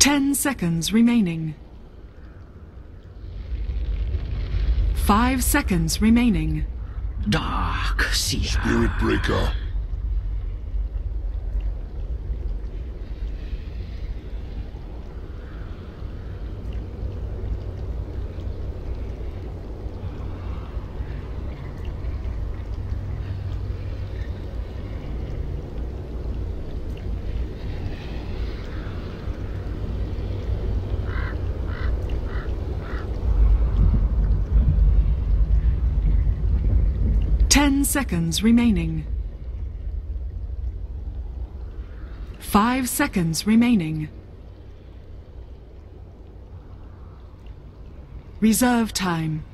10 seconds remaining. 5 seconds remaining. Dark Seer. Spirit Breaker. Seconds remaining. 5 seconds remaining. Reserve time.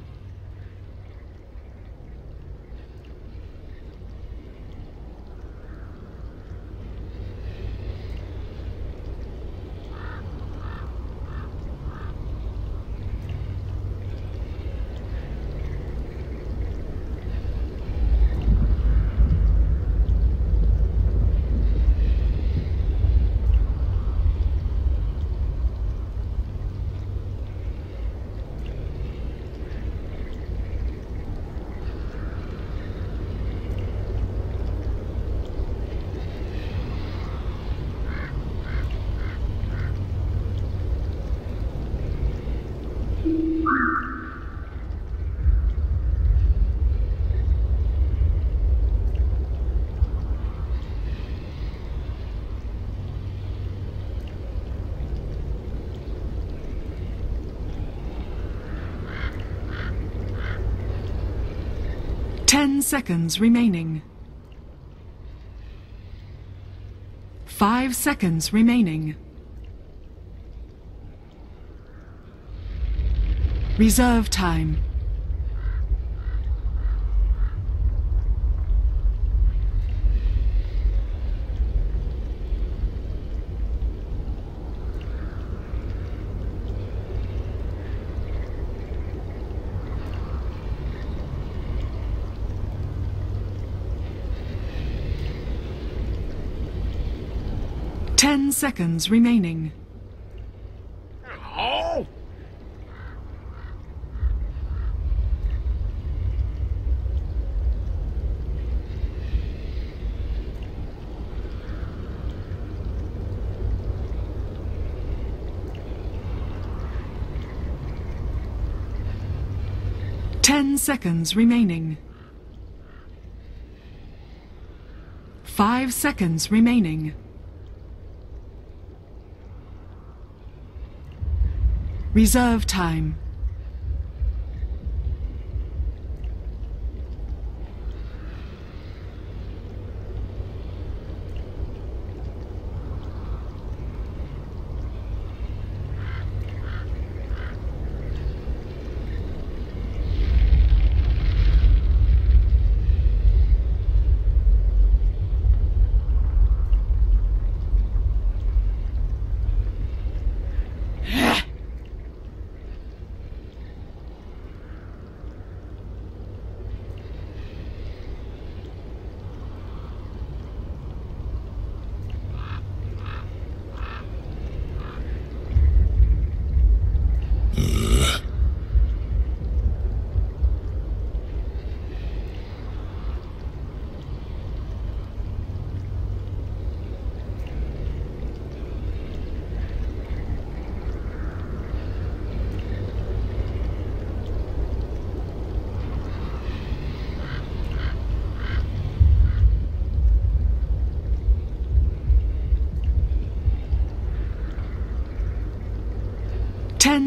Seconds remaining. 5 seconds remaining. Reserve time. Seconds remaining. Oh. 10 seconds remaining. 5 seconds remaining. Reserve time.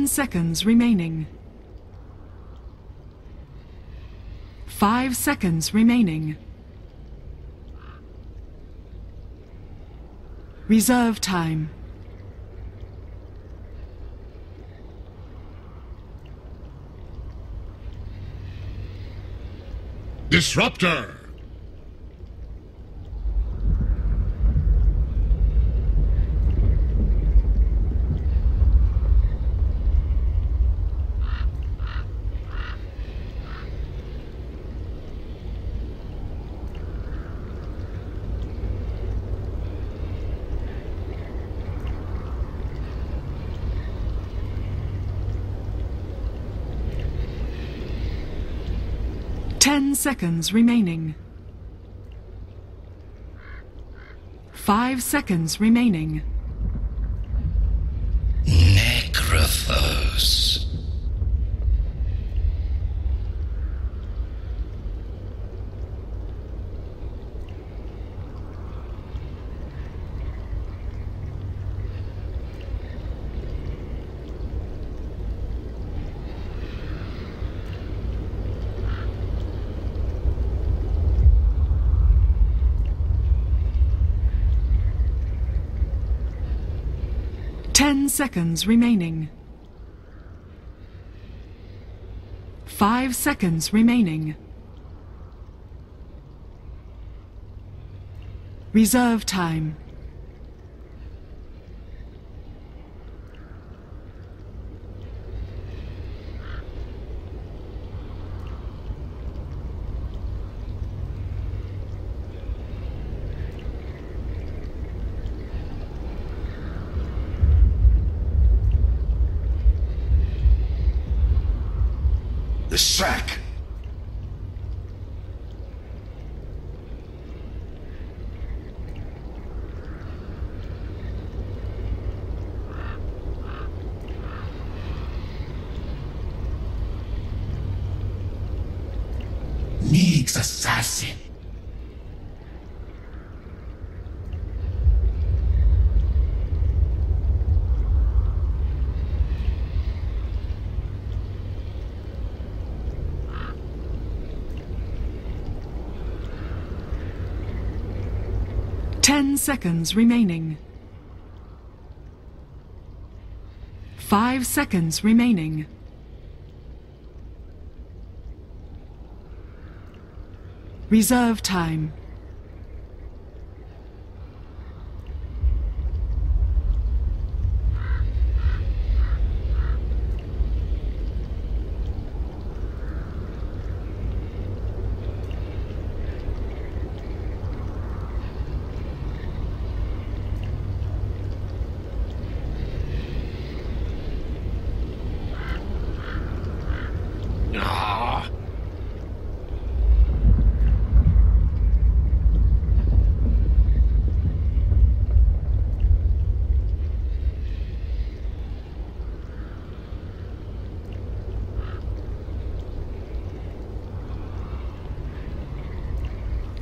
Seconds remaining. 5 seconds remaining. Reserve time. Disruptor! 10 seconds remaining. 5 seconds remaining. Necrophos. Ten seconds remaining. 5 seconds remaining. Reserve time. The sack. Needs assassin. Ten seconds remaining. 5 seconds remaining. Reserve time. Ah.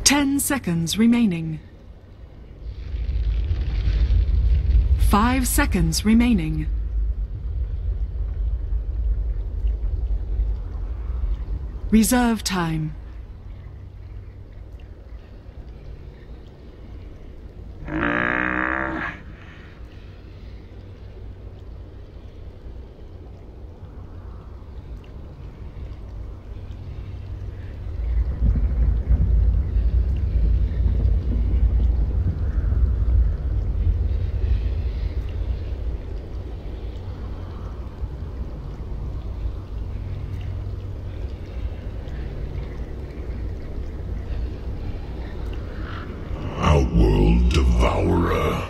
10 seconds remaining. 5 seconds remaining. Reserve time. Outworld Devourer.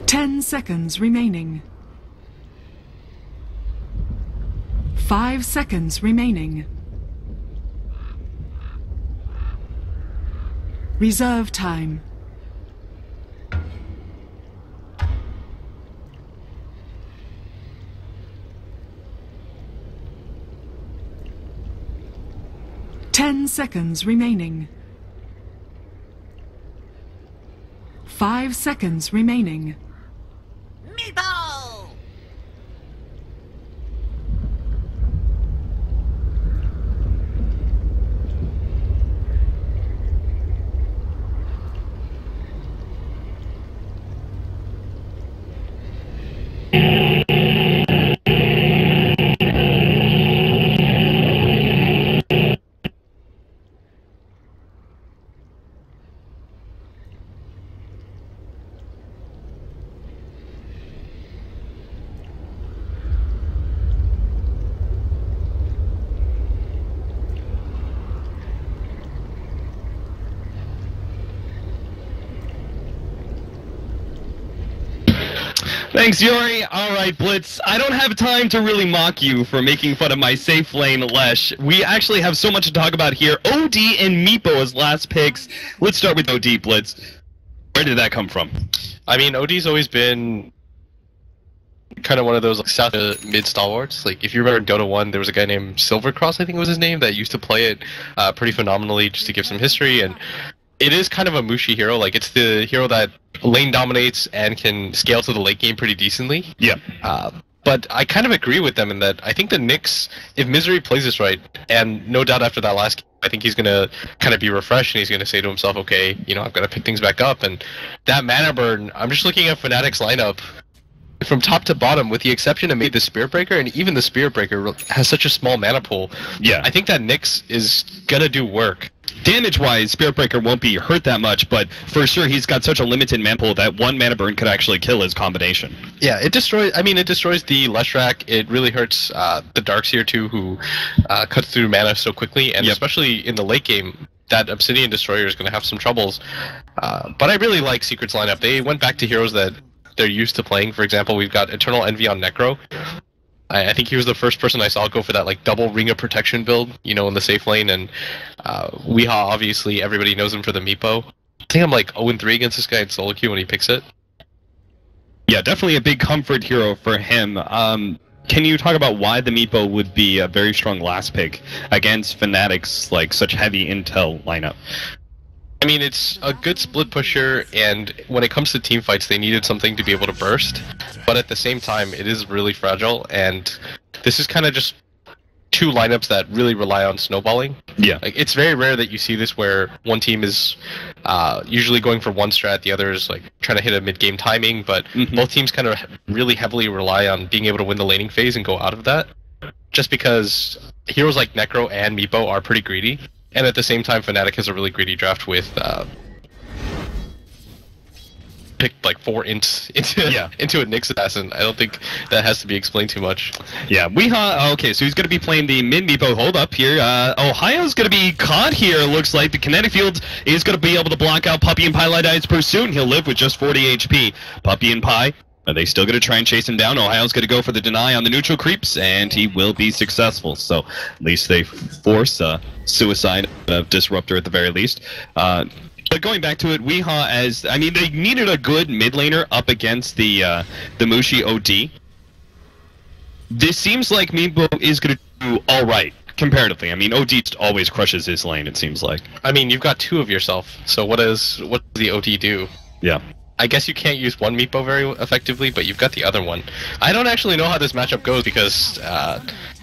Ten seconds remaining. 5 seconds remaining. Reserve time. Ten seconds remaining. 5 seconds remaining. Meepo! Thanks, Yuri. All right, Blitz. I don't have time to really mock you for making fun of my safe lane, Lesh. We actually have so much to talk about here. OD and Meepo as last picks. Let's start with OD, Blitz. Where did that come from? I mean, OD's always been kind of one of those like south to mid stalwarts. Like if you remember in Dota 1, there was a guy named Silvercross, I think was his name, that used to play it pretty phenomenally. Just to give some history, and it is kind of a mushy hero. Like it's the hero that lane dominates and can scale to the late game pretty decently. Yeah. But I kind of agree with them in that I think the Knicks, if Misery plays this right, and no doubt after that last game, I think he's going to kind of be refreshed and he's going to say to himself, okay, you know, I've got to pick things back up. And that mana burn, I'm just looking at Fnatic's lineup from top to bottom, with the exception of maybe the Spirit Breaker, and even the Spirit Breaker has such a small mana pool. Yeah. I think that Nyx is going to do work. Damage-wise, Spirit Breaker won't be hurt that much, but for sure he's got such a limited mana pool that one mana burn could actually kill his combination. Yeah, it destroys. I mean, it destroys the Leshrac. It really hurts the Darkseer too, who cuts through mana so quickly, and especially in the late game, that Obsidian Destroyer is going to have some troubles. But I really like Secret's lineup. They went back to heroes that they're used to playing. For example, we've got Eternal Envy on Necro. I think he was the first person I saw go for that like double Ring of Protection build, you know, in the safe lane. And Weehaw, obviously, everybody knows him for the Meepo. I think I'm like 0-3 against this guy in solo queue when he picks it. Yeah, definitely a big comfort hero for him. Can you talk about why the Meepo would be a very strong last pick against Fnatic's like such heavy intel lineup? I mean, it's a good split pusher, and when it comes to team fights, they needed something to be able to burst. But at the same time, it is really fragile, and this is kind of just two lineups that really rely on snowballing. Yeah. Like, it's very rare that you see this where one team is usually going for one strat, the other is like trying to hit a mid-game timing, but both teams kind of really heavily rely on being able to win the laning phase and go out of that. Just because heroes like Necro and Meepo are pretty greedy. And at the same time, Fnatic has a really greedy draft with picked like 4 ints into a Nyx assassin. I don't think that has to be explained too much. Yeah, Weehaw. Okay, so he's going to be playing the mid Meepo. Hold up here. Ohio's going to be caught here. Looks like the kinetic field is going to be able to block out Puppy and Pyladide's pursuit, and he'll live with just 40 HP. Puppy and Py. Are they still going to try and chase him down? Ohio's going to go for the deny on the neutral creeps, and he will be successful. So at least they force suicide of Disruptor at the very least. But going back to it, Weehaw, as I mean, they needed a good mid laner up against the Mushi OD. This seems like Meepo is going to do all right comparatively. I mean, OD always crushes his lane. It seems like. I mean, you've got 2 of yourself. So what does the OD do? Yeah. I guess you can't use one Meepo very effectively, but you've got the other one. I don't actually know how this matchup goes because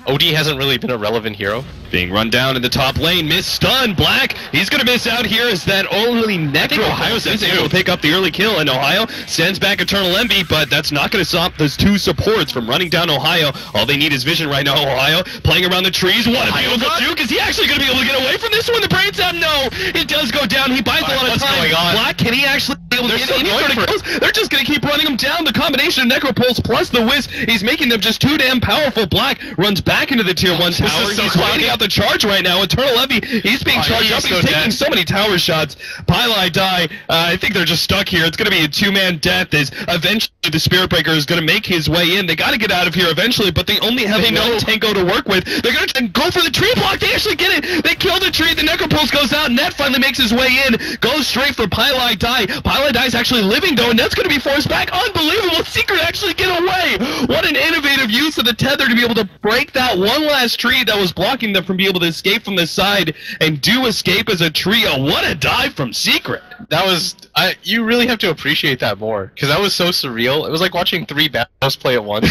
OD hasn't really been a relevant hero. Being run down in the top lane, miss stun, Black. He's going to miss out here as that only Necro. Ohio is able to pick up the early kill, and Ohio sends back Eternal Envy, but that's not going to stop those 2 supports from running down Ohio. All they need is vision right now. Ohio playing around the trees. What a beautiful juke. Is he actually going to be able to get away from this one? The brains out. No, it does go down. He buys a lot of time. Black, can he actually be able to get any sort of kills? They're just going to keep running him down. The combination of Necro Pulse plus the Wisp is making them just too damn powerful. Black runs back into the tier 1 tower. He's waiting out the charge right now. Eternal Envy, he's being charged up. He's taking so many tower shots. Pylai die. I think they're just stuck here. It's going to be a 2-man death as eventually the Spirit Breaker is going to make his way in. They got to get out of here eventually, but they only have one Tango to work with. They're going to go for the tree block. They actually get it. They kill the tree. The Necropulse goes out. Net finally makes his way in. Goes straight for Pylai die. Pylai die is actually living though, and that's going to be forced back. Unbelievable. Secret actually get away. What an innovative use of the tether to be able to break that one last tree that was blocking them from being able to escape from the side and do escape as a trio. What a dive from Secret. That was you really have to appreciate that more because that was so surreal. It was like watching 3 Battles play at once.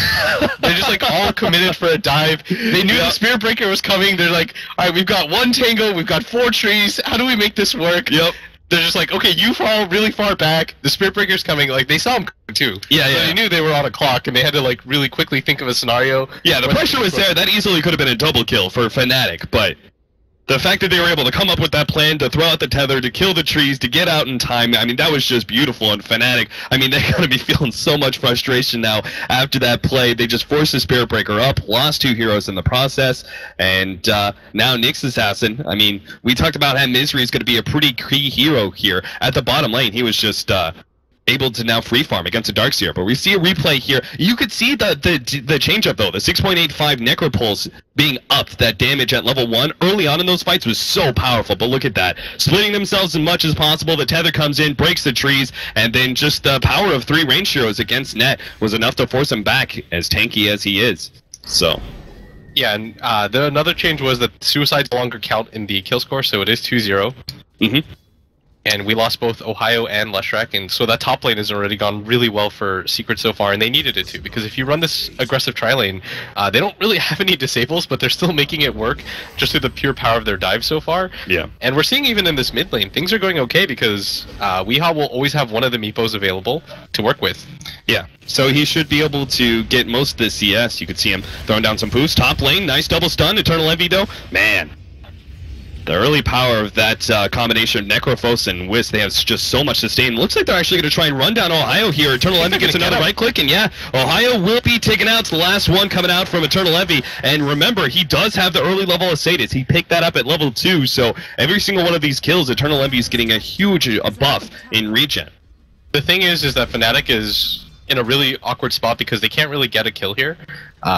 They're just like all committed for a dive. They knew the Spirit Breaker was coming. They're like, all right, we've got 1 Tango, we've got 4 trees. How do we make this work? Yep. They're just like, okay, you fall really far back. The Spirit Breaker's coming. Like they saw him too. Yeah, yeah. So they knew they were on a clock, and they had to like really quickly think of a scenario. Yeah, the pressure was there. That easily could have been a double kill for Fnatic, but the fact that they were able to come up with that plan to throw out the tether, to kill the trees, to get out in time, I mean, that was just beautiful. And Fnatic, I mean, they're going to be feeling so much frustration now after that play. They just forced the Spirit Breaker up, lost 2 heroes in the process, and now Nyx Assassin. I mean, we talked about how Misery is going to be a pretty key hero here. At the bottom lane, he was just able to now free farm against a Darkseer. But we see a replay here. You could see the change up though. The 6.85 Necropulse being upped. That damage at level 1 early on in those fights was so powerful. But look at that. Splitting themselves as much as possible. The tether comes in, breaks the trees, and then just the power of 3 range heroes against Net was enough to force him back, as tanky as he is. So... yeah, and another change was that suicides no longer count in the kill score, so it is 2-0. And we lost both Ohio and Leshrac, and so that top lane has already gone really well for Secret so far, and they needed it to, because if you run this aggressive tri-lane, they don't really have any disables, but they're still making it work just through the pure power of their dive so far. Yeah. And we're seeing even in this mid lane, things are going okay, because Weehaw will always have one of the Meepos available to work with. Yeah, so he should be able to get most of the CS. You could see him throwing down some boosts. Top lane, nice double stun. Eternal Envy though, man. The early power of that combination of Necrophos and Wisp, they have just so much sustain. Looks like they're actually going to try and run down Ohio here. Eternal Envy gets another right click, and yeah, Ohio will be taken out. It's the last one coming out from Eternal Envy. And remember, he does have the early level of Sadis. He picked that up at level 2, so every single one of these kills, Eternal Envy is getting a huge buff in regen. The thing is that Fnatic is in a really awkward spot because they can't really get a kill here,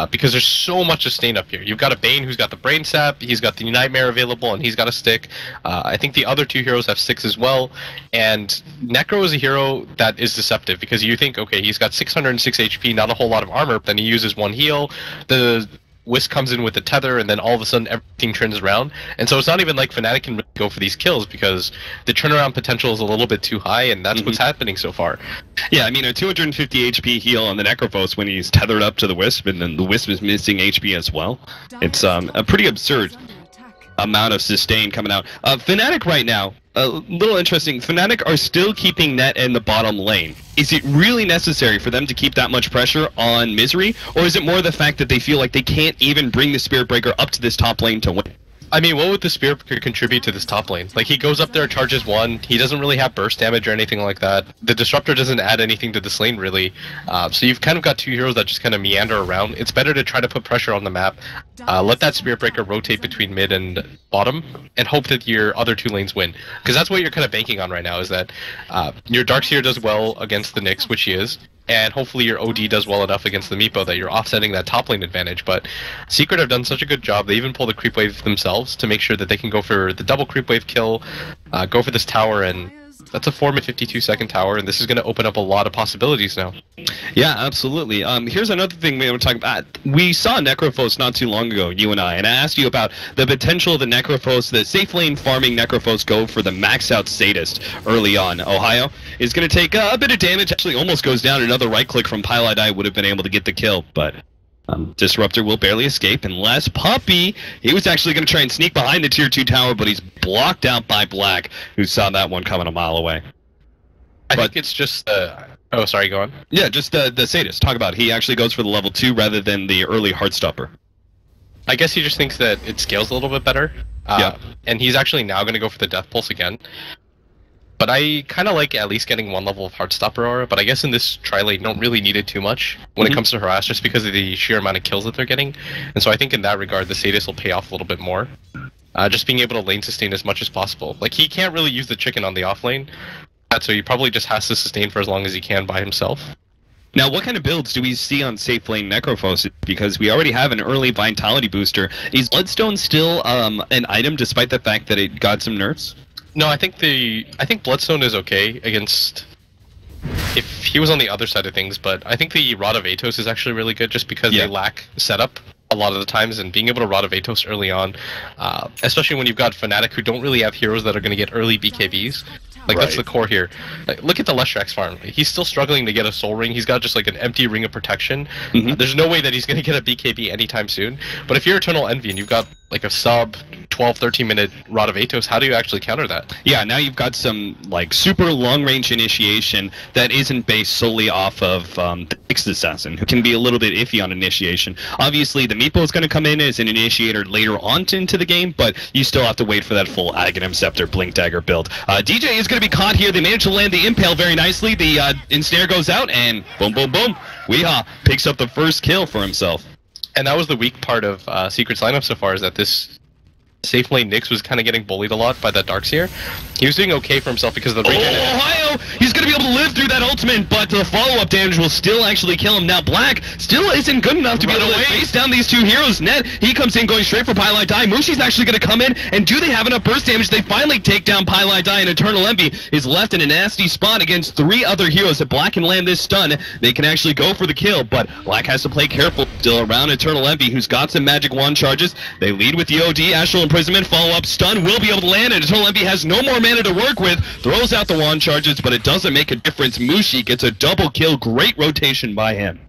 because there's so much sustain up here. You've got a Bane who's got the Brain Sap, he's got the Nightmare available, and he's got a stick. I think the other 2 heroes have sticks as well, and Necro is a hero that is deceptive, because you think, okay, he's got 606 HP, not a whole lot of armor, but then he uses 1 heal, the Wisp comes in with the tether, and then all of a sudden everything turns around. And so it's not even like Fnatic can really go for these kills, because the turnaround potential is a little bit too high, and that's what's happening so far. Yeah, I mean, a 250 HP heal on the Necrophos when he's tethered up to the Wisp, and then the Wisp is missing HP as well. It's a pretty absurd amount of sustain coming out. Fnatic right now, a little interesting, Fnatic are still keeping Net in the bottom lane. Is it really necessary for them to keep that much pressure on Misery, or is it more the fact that they feel like they can't even bring the Spirit Breaker up to this top lane to win? I mean, what would the Spirit Breaker contribute to this top lane? Like, he goes up there, charges 1, he doesn't really have burst damage or anything like that. The Disruptor doesn't add anything to this lane, really. So you've kind of got 2 heroes that just kind of meander around. It's better to try to put pressure on the map, let that Spirit Breaker rotate between mid and bottom, and hope that your other 2 lanes win. Because that's what you're kind of banking on right now, is that your Darkseer does well against the Nyx, which he is, and hopefully your OD does well enough against the Meepo that you're offsetting that top lane advantage. But Secret have done such a good job, they even pull the creep wave themselves to make sure that they can go for the double creep wave kill, go for this tower, and that's a 4-minute 52-second tower, and this is going to open up a lot of possibilities now. Yeah, absolutely. Here's another thing we were talking about. We saw Necrophos not too long ago, you and I asked you about the potential of the Necrophos, the safe lane farming Necrophos go for the max out Sadist early on. Ohio is going to take a bit of damage, actually almost goes down. Another right click from Pilot Eye would have been able to get the kill, but Disruptor will barely escape, unless Puppy, he was actually going to try and sneak behind the tier 2 tower, but he's blocked out by Black, who saw that one coming a mile away. I think it's just oh, sorry, go on. Yeah, just the Sadist. Talk about it. He actually goes for the level 2 rather than the early Heartstopper. I guess he just thinks that it scales a little bit better. Yeah. And he's actually now going to go for the Death Pulse again. But I kind of like at least getting 1 level of Heartstopper aura, but I guess in this tri-lane you don't really need it too much when it comes to harass, just because of the sheer amount of kills that they're getting. And so I think in that regard the Sadist will pay off a little bit more. Just being able to lane sustain as much as possible. Like, he can't really use the chicken on the off lane, so he probably just has to sustain for as long as he can by himself. Now, what kind of builds do we see on safe lane Necrophos? Because we already have an early Vitality booster. Is Bloodstone still an item despite the fact that it got some nerfs? No, I think Bloodstone is okay against if he was on the other side of things, but I think the Rod of Atos is actually really good just because they lack setup a lot of the times, and being able to Rod of Atos early on, especially when you've got Fnatic who don't really have heroes that are going to get early BKBs. Like, that's the core here. Like, look at the Leshrac's farm. He's still struggling to get a soul ring. He's got just like an empty ring of protection. There's no way that he's going to get a BKB anytime soon. But if you're Eternal Envy and you've got like a sub 12-13 minute Rod of Atos, how do you actually counter that? Yeah, now you've got some like super long range initiation that isn't based solely off of the Fixed Assassin, who can be a little bit iffy on initiation. Obviously, the Meepo is going to come in as an initiator later on into the game, but you still have to wait for that full Aghanim Scepter Blink Dagger build. DJ is going to be caught here. They managed to land the Impale very nicely. The ensnare goes out, and boom, boom, boom. Weehaw picks up the first kill for himself. And that was the weak part of Secret's lineup so far, is that this safe lane Nyx was kind of getting bullied a lot by that Darkseer. He was doing okay for himself because of the regen. Ohio! He's going to be able to live through that ultimate, but the follow-up damage will still actually kill him. Now, Black still isn't good enough to be able to face down these two heroes. Net, he comes in going straight for Pylite Die. Mushi's actually going to come in, and do they have enough burst damage? They finally take down Pylite Die, and Eternal Envy is left in a nasty spot against 3 other heroes. If Black can land this stun, they can actually go for the kill, but Black has to play careful still around Eternal Envy, who's got some magic wand charges. They lead with the OD, Astral Imprisonment, follow-up stun will be able to land, and Eternal Envy has no more mana to work with, throws out the wand charges, but it doesn't make a difference. Mushi gets a double kill, great rotation by him.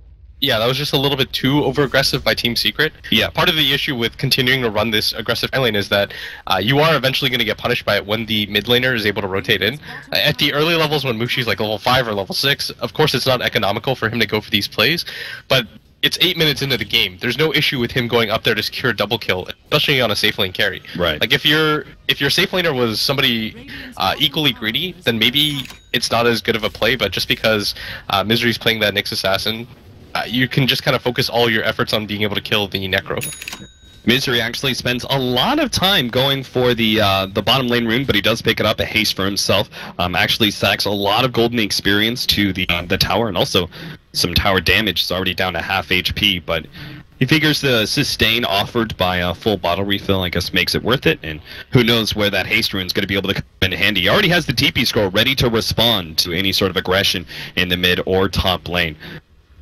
Yeah, that was just a little bit too over-aggressive by Team Secret. Yeah. Part of the issue with continuing to run this aggressive lane is that you are eventually going to get punished by it when the mid laner is able to rotate in. At the early levels when Mushi's like level 5 or level 6, of course it's not economical for him to go for these plays, but it's 8 minutes into the game. There's no issue with him going up there to secure a double kill, especially on a safe lane carry. Right. Like if your safe laner was somebody equally greedy, then maybe it's not as good of a play, but just because Misery's playing that Nyx Assassin, you can just kind of focus all your efforts on being able to kill the Necro. Misery actually spends a lot of time going for the bottom lane rune, but he does pick it up, a haste for himself. Actually stacks a lot of golden experience to the tower, and also some tower damage. It's already down to half HP, but he figures the sustain offered by a full bottle refill, I guess, makes it worth it, and who knows where that haste rune is going to be able to come in handy. He already has the TP scroll ready to respond to any sort of aggression in the mid or top lane.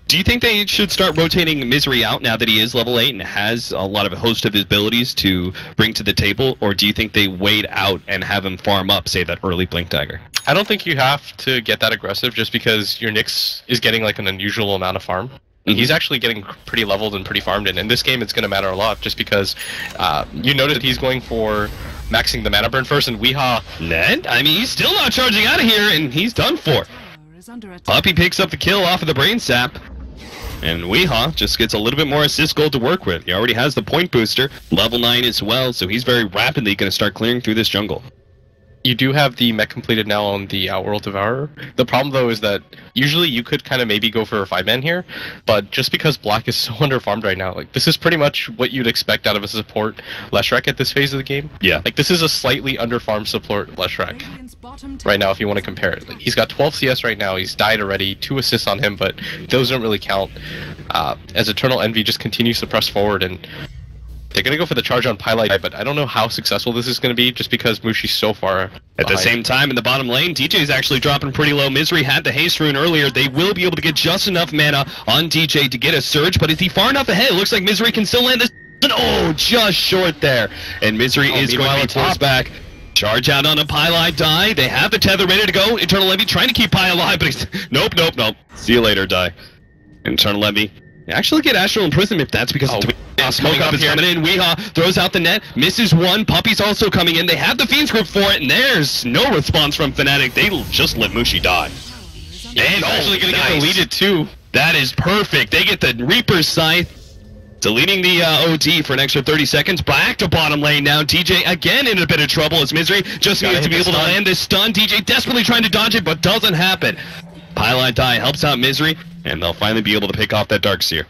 Do you think they should start rotating Misery out now that he is level 8 and has a lot of a host of his abilities to bring to the table, or do you think they wait out and have him farm up, say, that early Blink Dagger? I don't think you have to get that aggressive just because your Nyx is getting like an unusual amount of farm. He's actually getting pretty leveled and pretty farmed in this game. It's going to matter a lot just because you notice that he's going for maxing the mana burn first, and Weehaw... Ned? I mean, he's still not charging out of here, and he's done for. Puppy picks up the kill off of the Brain Sap. And Weehaw just gets a little bit more assist gold to work with. He already has the point booster, level 9 as well, so he's very rapidly going to start clearing through this jungle. You do have the mech completed now on the Outworld Devourer. The problem, though, is that usually you could kind of maybe go for a 5-man here, but just because Black is so underfarmed right now, like this is pretty much what you'd expect out of a support Leshrac at this phase of the game. Yeah. Like this is a slightly underfarmed support Leshrac right now if you want to compare it. Like, he's got 12 CS right now, he's died already, 2 assists on him, but those don't really count. As Eternal Envy just continues to press forward, and they're going to go for the charge on Pylite, but I don't know how successful this is going to be just because Mushi's so far behind. At the same time, in the bottom lane, DJ is actually dropping pretty low. Misery had the haste rune earlier. They will be able to get just enough mana on DJ to get a surge, but is he far enough ahead? It looks like Misery can still land this. Oh, just short there. And Misery is going to be forced back. Charge out on a Pylite Die. They have the tether ready to go. Eternal Envy trying to keep Py alive, but he's... Nope. See you later, Die. Eternal Envy. Actually get Astral Imprisonment if that's because Smoke Up is coming in. Weehaw throws out the net, misses one. Puppy's also coming in. They have the Fiend's Grip for it, and there's no response from Fnatic. They just let Mushi die. And actually going to get deleted too. That is perfect. They get the Reaper's Scythe, deleting the OD for an extra 30 seconds. Back to bottom lane now. DJ again in a bit of trouble as Misery just needs to be able to land this stun. DJ desperately trying to dodge it, but doesn't happen. Pylite Die helps out Misery, and they'll finally be able to pick off that Darkseer.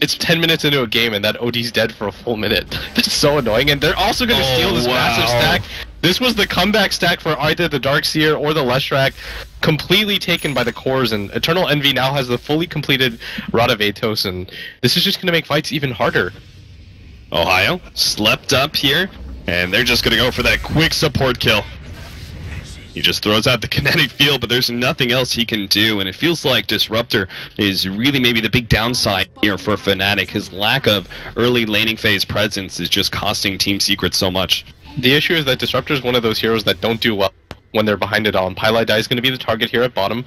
It's 10 minutes into a game, and that OD's dead for a full minute. That's so annoying, and they're also going to steal this massive stack. This was the comeback stack for either the Darkseer or the Leshrac, completely taken by the cores, and Eternal Envy now has the fully completed Rod of Atos, and this is just going to make fights even harder. Ohio slept up here, and they're just going to go for that quick support kill. He just throws out the kinetic field, but there's nothing else he can do, and it feels like Disruptor is really maybe the big downside here for Fnatic. His lack of early laning phase presence is just costing Team Secret so much. The issue is that Disruptor is one of those heroes that don't do well when they're behind it all. Pylite Die is going to be the target here at bottom.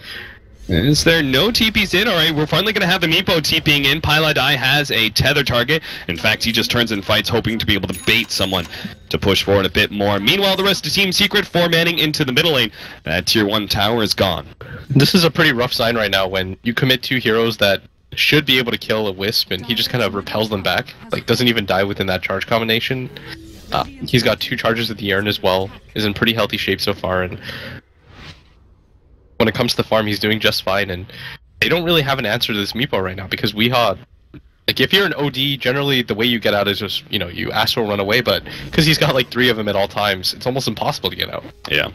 Is there no TPs in? Alright, we're finally going to have the Meepo TPing in. Pylite Die has a tether target. In fact, he just turns and fights, hoping to be able to bait someone to push forward a bit more. Meanwhile, the rest of Team Secret 4-manning into the middle lane. That tier 1 tower is gone. This is a pretty rough sign right now when you commit 2 heroes that should be able to kill a Wisp, and he just kind of repels them back. Like, doesn't even die within that charge combination. He's got 2 charges at the Urn as well. Is in pretty healthy shape so far, and when it comes to the farm, he's doing just fine, and they don't really have an answer to this Meepo right now because Weehaw Like, if you're an OD, generally the way you get out is just, you know, you astral run away, but because he's got like 3 of them at all times, it's almost impossible to get out. Yeah.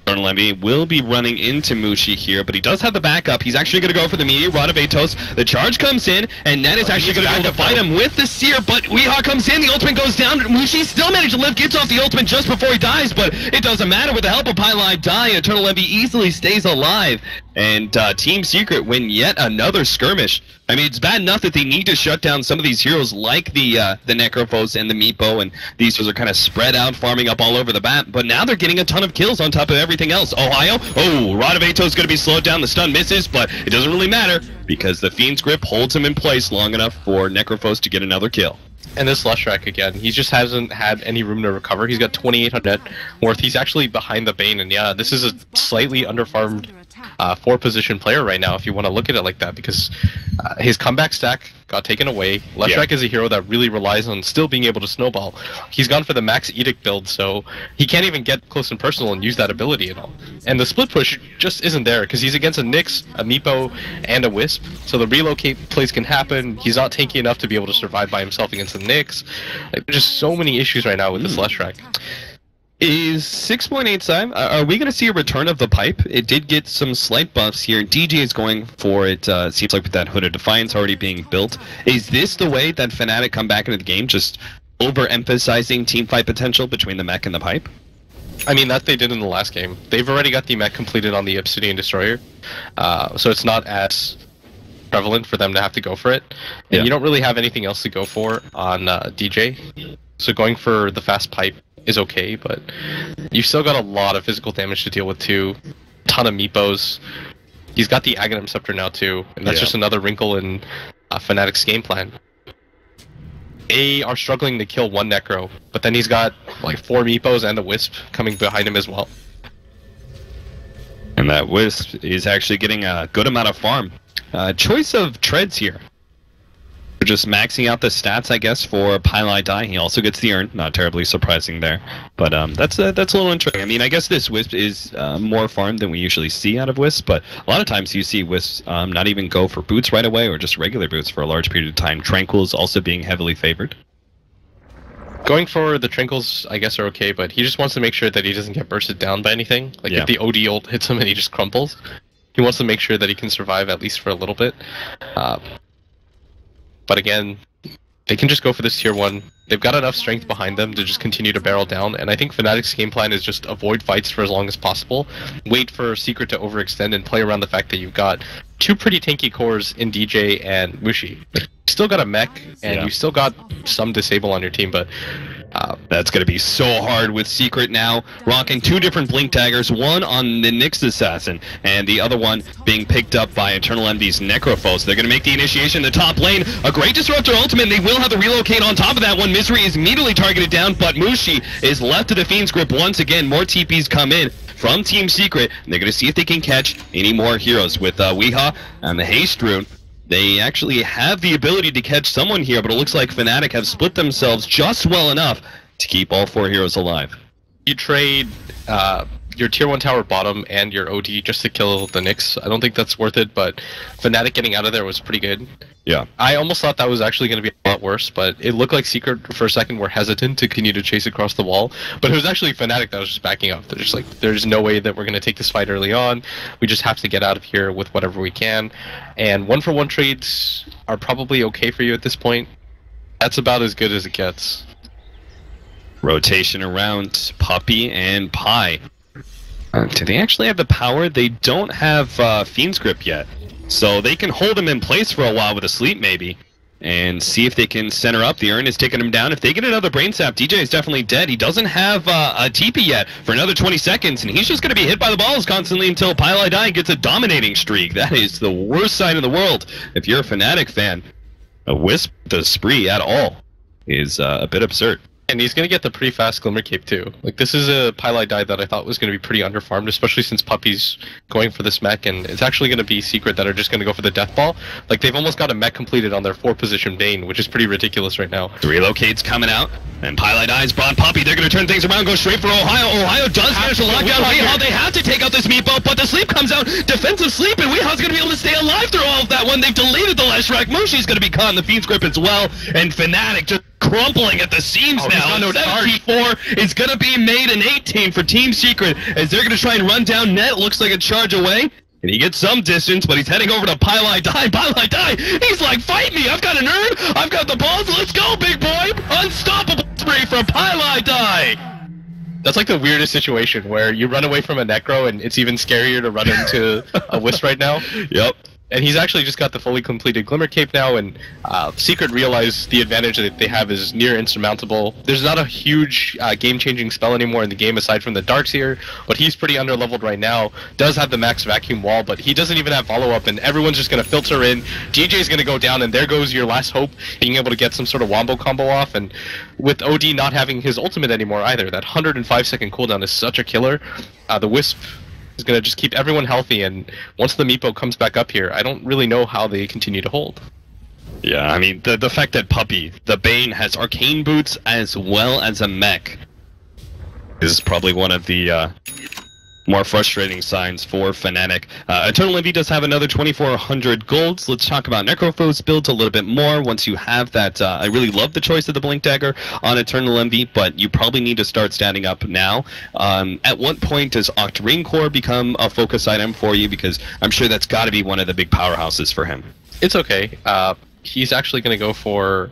Eternal Envy will be running into Mushi here, but he does have the backup. He's actually going to go for the meteor, Rod of Atos. The charge comes in, and Ned is actually going to be able to fight him with the Seer, but Weehaw comes in, the ultimate goes down. Mushi still managed to live, gets off the ultimate just before he dies, but it doesn't matter. With the help of Pylai Die, Eternal Envy easily stays alive, and Team Secret win yet another skirmish. I mean, it's bad enough that they need to shut down some of these heroes like the Necrophos and the Meepo, and these heroes are kind of spread out, farming up all over the map, but now they're getting a ton of kills on top of everything else. Ohio, Rod of Atos is going to be slowed down, the stun misses, but it doesn't really matter because the Fiend's Grip holds him in place long enough for Necrophos to get another kill. And this Leshrac again, he just hasn't had any room to recover. He's got 2,800 net worth. He's actually behind the Bane, and yeah, this is a slightly underfarmed 4-position player right now, if you want to look at it like that, because his comeback stack got taken away. Leshrac is a hero that really relies on still being able to snowball. He's gone for the max Edict build, so he can't even get close and personal and use that ability at all. And the split push just isn't there, because he's against a Nyx, a Meepo, and a Wisp, so the relocate plays can happen. He's not tanky enough to be able to survive by himself against the Nyx. Like, there's just so many issues right now with this Leshrac. Is 6.85? Are we going to see a return of the pipe? It did get some slight buffs here. DJ is going for it. Seems like with that Hood of Defiance already being built. Is this the way that Fnatic come back into the game, just overemphasizing team fight potential between the mech and the pipe? I mean, that they did in the last game. They've already got the mech completed on the Obsidian Destroyer, so it's not as prevalent for them to have to go for it. And you don't really have anything else to go for on DJ, so going for the fast pipe is okay, but you've still got a lot of physical damage to deal with too. A ton of Meepos. He's got the Aghanim Scepter now too, and that's just another wrinkle in Fnatic's game plan. They are struggling to kill one Necro, but then he's got like 4 Meepos and a Wisp coming behind him as well. And that Wisp is actually getting a good amount of farm. Choice of treads here. We're just maxing out the stats, I guess, for Pylai Die. He also gets the urn. Not terribly surprising there. But that's a little interesting. I mean, I guess this Wisp is more farm than we usually see out of Wisp, but a lot of times you see Wisps not even go for boots right away or just regular boots for a large period of time. Tranquil is also being heavily favored. Going for the Trinkles, I guess, are okay, but he just wants to make sure that he doesn't get bursted down by anything. Like, if the OD ult hits him and he just crumples, he wants to make sure that he can survive at least for a little bit. But again, they can just go for this tier 1. They've got enough strength behind them to just continue to barrel down, and I think Fnatic's game plan is just avoid fights for as long as possible, wait for Secret to overextend, and play around the fact that you've got 2 pretty tanky cores in DJ and Mushi. You still got a mech, and you still got some disable on your team, but that's going to be so hard with Secret now, rocking 2 different Blink Daggers, one on the Nyx Assassin, and the other one being picked up by Eternal Envy's Necrophos. They're going to make the initiation in the top lane. A great Disruptor ultimate, and they will have to relocate on top of that one. Misery is immediately targeted down, but Mushi is left to the Fiend's Grip once again. More TPs come in from Team Secret, and they're going to see if they can catch any more heroes with Weehaw and the Haste Rune. They actually have the ability to catch someone here, but it looks like Fnatic have split themselves just well enough to keep all 4 heroes alive. You trade your tier 1 tower bottom and your OD just to kill the Nyx. I don't think that's worth it, but Fnatic getting out of there was pretty good. Yeah. I almost thought that was actually going to be a lot worse, but it looked like Secret for a second were hesitant to continue to chase across the wall, but it was actually Fnatic that was just backing up. They're just like, there's no way that we're going to take this fight early on. We just have to get out of here with whatever we can, and 1-for-1 trades are probably okay for you at this point. That's about as good as it gets. Rotation around Puppey and Pi. Do they actually have the power? They don't have Fiend's Grip yet, so they can hold him in place for a while with a sleep maybe, and see if they can center up. The urn is taking him down. If they get another brain sap, DJ is definitely dead. He doesn't have a TP yet for another 20 seconds, and he's just going to be hit by the balls constantly until Pylai Die gets a dominating streak. That is the worst sign in the world if you're a Fnatic fan. A Wisp the spree at all is a bit absurd. And he's going to get the pretty fast Glimmer Cape too. Like, this is a Pylai die that I thought was going to be pretty underfarmed, especially since Puppy's going for this mech, and it's actually going to be Secret that are just going to go for the Death Ball. Like, they've almost got a mech completed on their 4-position Bane, which is pretty ridiculous right now. The relocate's coming out, and Pylai dies, Braun Puppy, they're going to turn things around, go straight for Ohio. Ohio does manage to lock down Weehaw. They have to take out this meatball, but the sleep comes out, defensive sleep, and Weehaw's going to be able to stay alive through all of that one. They've deleted the Leshrac. Mushi's going to be caught in the Fiend's grip as well, and Fnatic just crumpling at the seams now. 74 is going to be made an 18 for Team Secret as they're going to try and run down net. Looks like a charge away. And he gets some distance, but he's heading over to Pylai Die. Pylai Die! He's like, fight me! I've got an urn! I've got the balls! Let's go, big boy! Unstoppable spree for Pylai Die! That's like the weirdest situation where you run away from a Necro and it's even scarier to run into a Wisp right now. Yep. And he's actually just got the fully completed Glimmer Cape now, and Secret realized the advantage that they have is near insurmountable. There's not a huge game-changing spell anymore in the game aside from the Darkseer, but he's pretty underleveled right now. Does have the max vacuum wall, but he doesn't even have follow-up, and everyone's just going to filter in. DJ's going to go down, and there goes your last hope, being able to get some sort of wombo combo off, and with OD not having his ultimate anymore either, that 105-second cooldown is such a killer. The Wisp is going to just keep everyone healthy, and once the Meepo comes back up here, I don't really know how they continue to hold. Yeah, I mean, the fact that Puppy, the Bane, has arcane boots as well as a mech is probably one of the more frustrating signs for Fnatic. Eternal Envy does have another 2,400 golds. Let's talk about Necrophos builds a little bit more once you have that. I really love the choice of the Blink Dagger on Eternal Envy, but you probably need to start standing up now. At what point does Octarine Core become a focus item for you? Because I'm sure that's got to be one of the big powerhouses for him. It's okay. He's actually going to go for...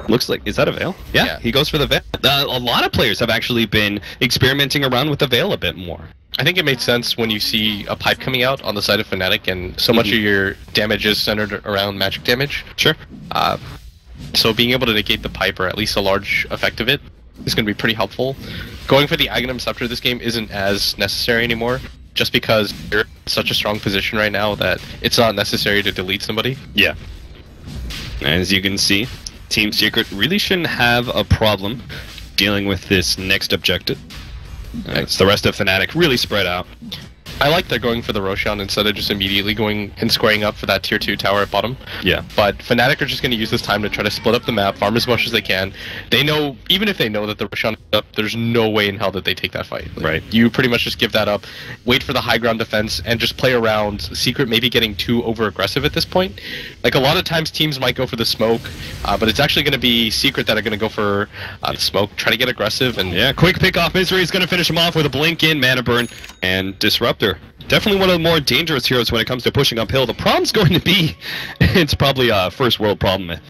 Looks like, is that a Veil? Yeah, he goes for the Veil. A lot of players have actually been experimenting around with the Veil a bit more. I think it made sense when you see a pipe coming out on the side of Fnatic, and so much of your damage is centered around magic damage. Sure. So being able to negate the pipe, or at least a large effect of it, is going to be pretty helpful. Going for the Aghanim Scepter this game isn't as necessary anymore, just because you're in such a strong position right now that it's not necessary to delete somebody. Yeah. As you can see, Team Secret really shouldn't have a problem dealing with this next objective. It's the rest of Fnatic really spread out. I like they're going for the Roshan instead of just immediately going and squaring up for that tier 2 tower at bottom. Yeah. But Fnatic are just going to use this time to try to split up the map, farm as much as they can. They know, even if they know that the Roshan is up, there's no way in hell that they take that fight. Like, right. You pretty much just give that up, wait for the high ground defense, and just play around. Secret maybe getting too over-aggressive at this point. Like, a lot of times teams might go for the smoke, but it's actually going to be Secret that are going to go for the smoke, try to get aggressive. And yeah, quick pick off. Misery is going to finish him off with a blink in, mana burn, and Disruptor. Definitely one of the more dangerous heroes when it comes to pushing uphill. The problem's going to be, it's probably a first world problem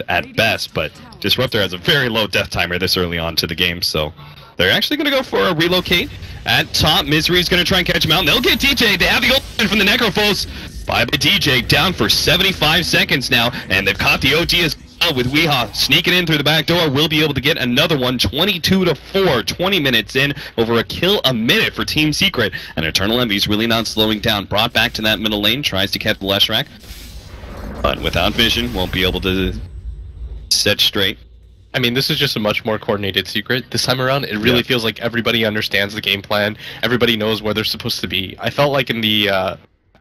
at best, but Disruptor has a very low death timer this early on to the game, so they're actually going to go for a relocate. At top, Misery's going to try and catch him out, and they'll get DJ. They have the ultimate from the Necrophos. By DJ, down for 75 seconds now, and they've caught the OT as well with Weehaw sneaking in through the back door. We'll be able to get another one, 22-4, 20 minutes in, over a kill a minute for Team Secret, and Eternal Envy's really not slowing down. Brought back to that middle lane, tries to catch the Leshrac, but without vision, won't be able to set straight. I mean, this is just a much more coordinated Secret this time around. It really feels like everybody understands the game plan. Everybody knows where they're supposed to be. I felt like in the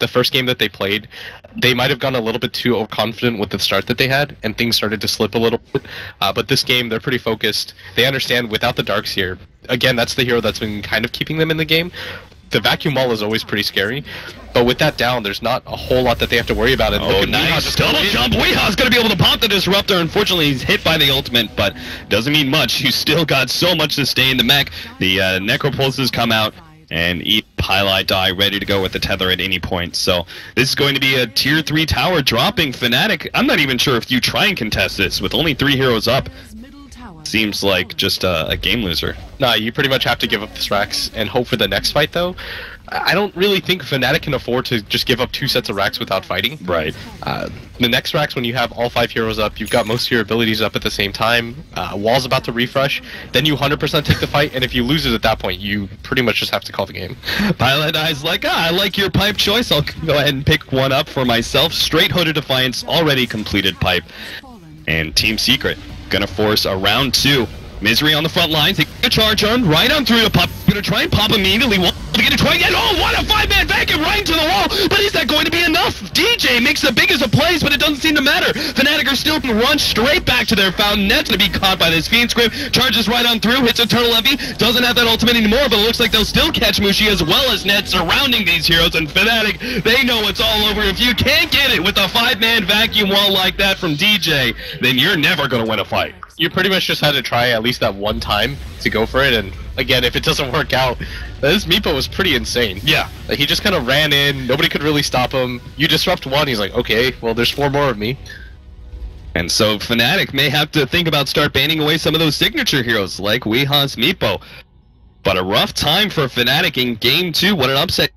first game that they played, they might have gone a little bit too overconfident with the start that they had, and things started to slip a little bit. But this game, they're pretty focused. They understand without the Darkseer, again, that's the hero that's been kind of keeping them in the game. The vacuum wall is always pretty scary, but with that down, there's not a whole lot that they have to worry about. And oh, nice double jump! Weehaw's going to be able to pop the Disruptor. Unfortunately, he's hit by the ultimate, but doesn't mean much. You still got so much to stay in the mech. The Necropulses come out and eat Pylai Die, ready to go with the tether at any point. So this is going to be a tier 3 tower dropping. Fnatic, I'm not even sure if you try and contest this with only 3 heroes up. Seems like just a game loser. Nah, you pretty much have to give up the racks and hope for the next fight, though. I don't really think Fnatic can afford to just give up 2 sets of racks without fighting. Right. The next racks, when you have all 5 heroes up, you've got most of your abilities up at the same time, wall's about to refresh, then you 100% take the fight, and if you lose it at that point, you pretty much just have to call the game. Pilot Eye's like, I like your pipe choice, I'll go ahead and pick one up for myself. Straight Hooded Defiance, already completed pipe. And Team Secret, Gonna force a round 2. Misery on the front line, taking a charge on, right on through the pop. Gonna try and pop immediately. Gonna try again. Oh, what a 5-man vacuum right into the wall! But is that going to be enough? DJ makes the biggest of plays, but it doesn't seem to matter. Fnatic are still gonna run straight back to their fountain. Net's gonna be caught by this Fiend Script. Charges right on through, hits Eternal Envy. Doesn't have that ultimate anymore, but it looks like they'll still catch Mushi as well as Net surrounding these heroes. And Fnatic, they know it's all over. If you can't get it with a 5-man vacuum wall like that from DJ, then you're never gonna win a fight. You pretty much just had to try at least that one time to go for it, and again, if it doesn't work out, this Meepo was pretty insane. Yeah. Like, he just kind of ran in, nobody could really stop him. You disrupt one, he's like, okay, well, there's 4 more of me. And so Fnatic may have to think about start banning away some of those signature heroes like Weeha's Meepo. But a rough time for Fnatic in Game 2. What an upset